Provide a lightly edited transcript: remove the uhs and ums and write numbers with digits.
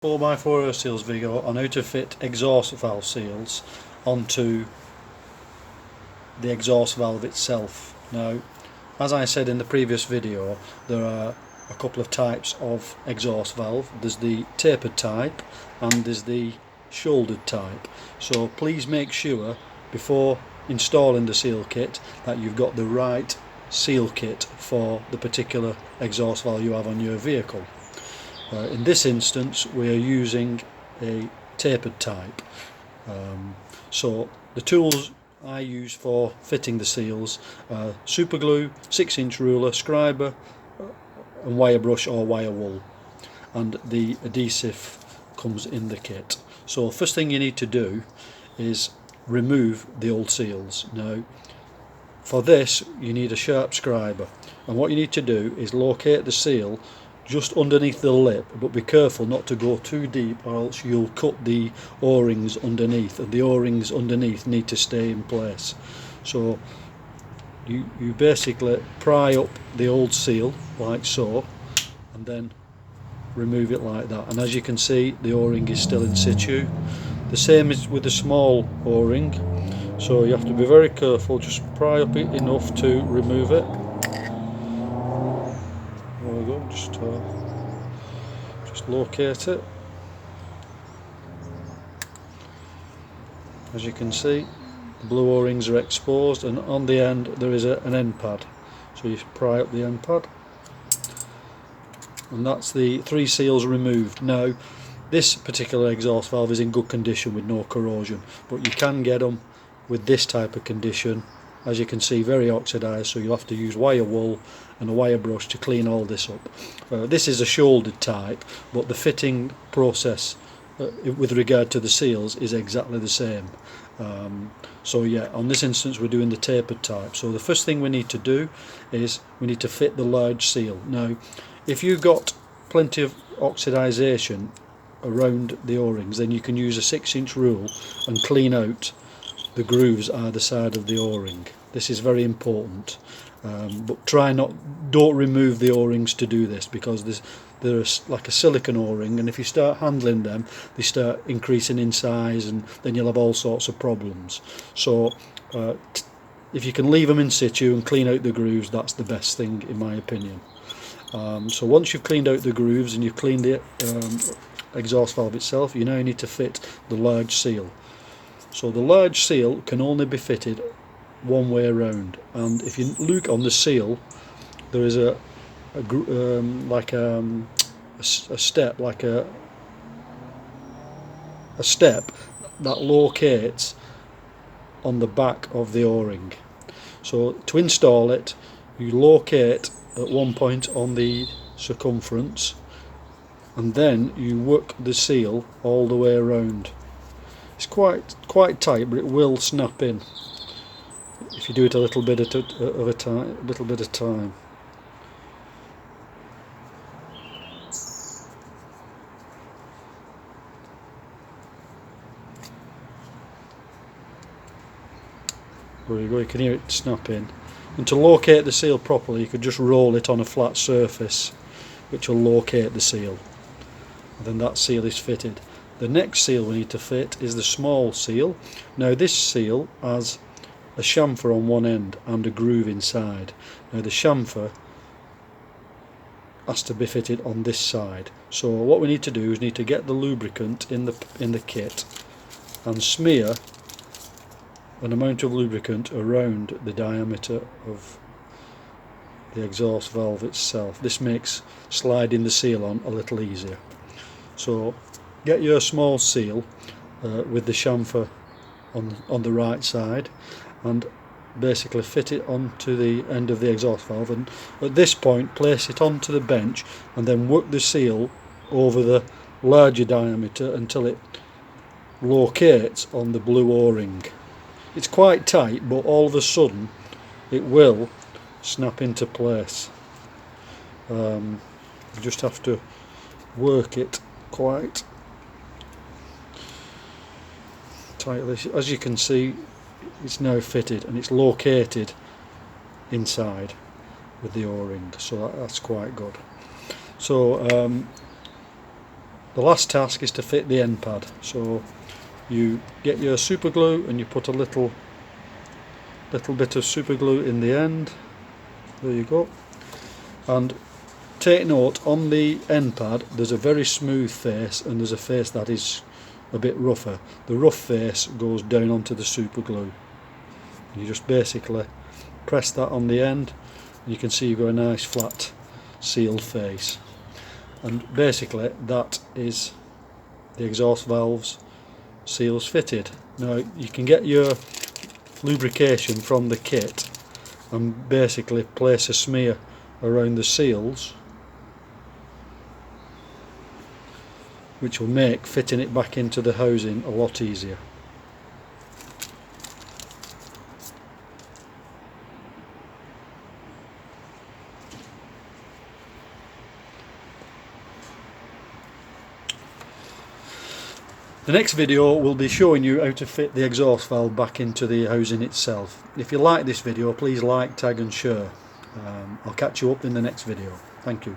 4x4 air seals video on how to fit exhaust valve seals onto the exhaust valve itself. Now, as I said in the previous video, there are a couple of types of exhaust valve. There's the tapered type and there's the shouldered type. So please make sure before installing the seal kit that you've got the right seal kit for the particular exhaust valve you have on your vehicle. In this instance we are using a tapered type. So the tools I use for fitting the seals are super glue, 6-inch ruler, scriber and wire brush or wire wool, and the adhesive comes in the kit. So first thing you need to do is remove the old seals. Now for this you need a sharp scriber, and what you need to do is locate the seal just underneath the lip, but be careful not to go too deep or else you'll cut the O-rings underneath, and the O-rings underneath need to stay in place. So you basically pry up the old seal like so and then remove it like that, and as you can see the O-ring is still in situ. The same is with the small O-ring, so you have to be very careful. Just pry up it enough to remove it. There we go, just locate it. As you can see, the blue O-rings are exposed, and on the end there is an end pad, so you pry up the end pad, and that's the 3 seals removed. Now this particular exhaust valve is in good condition with no corrosion, but you can get them with this type of condition, as you can see, very oxidized, so you'll have to use wire wool and a wire brush to clean all this up. This is a shouldered type, but the fitting process with regard to the seals is exactly the same. So yeah, on this instance we're doing the tapered type. So the first thing we need to do is we need to fit the large seal. Now if you've got plenty of oxidization around the O-rings, then you can use a 6-inch rule and clean out the grooves either side of the O-ring. This is very important, but don't remove the O-rings to do this, because they're like a silicone O-ring, and if you start handling them they start increasing in size, and then you'll have all sorts of problems. So if you can leave them in situ and clean out the grooves, that's the best thing in my opinion. So once you've cleaned out the grooves and you've cleaned the exhaust valve itself, you now need to fit the large seal. So the large seal can only be fitted one way around, and if you look on the seal there is a step that locates on the back of the O-ring. So to install it, you locate at one point on the circumference, and then you work the seal all the way around. It's quite tight, but it will snap in if you do it a little bit at a time. There you go, you can hear it snap in. And to locate the seal properly, you could just roll it on a flat surface, which will locate the seal, and then that seal is fitted. The next seal we need to fit is the small seal. Now this seal has a chamfer on one end and a groove inside. Now the chamfer has to be fitted on this side. So what we need to do is need to get the lubricant in the kit and smear an amount of lubricant around the diameter of the exhaust valve itself. This makes sliding the seal on a little easier. So get your small seal with the chamfer on the right side, and basically fit it onto the end of the exhaust valve, and at this point place it onto the bench and then work the seal over the larger diameter until it locates on the blue O-ring. It's quite tight, but all of a sudden it will snap into place. You just have to work it quite tightly. As you can see, it's now fitted and it's located inside with the O-ring, so that's quite good. So The last task is to fit the end pad. So you get your super glue and you put a little bit of super glue in the end. There you go. And take note, on the end pad there's a very smooth face and there's a face that is a bit rougher. The rough face goes down onto the super glue. You just basically press that on the end and you can see you've got a nice flat sealed face. And basically that is the exhaust valves seals fitted. Now you can get your lubrication from the kit and basically place a smear around the seals, which will make fitting it back into the housing a lot easier. The next video will be showing you how to fit the exhaust valve back into the housing itself. If you like this video, please like, tag and share. I'll catch you up in the next video. Thank you.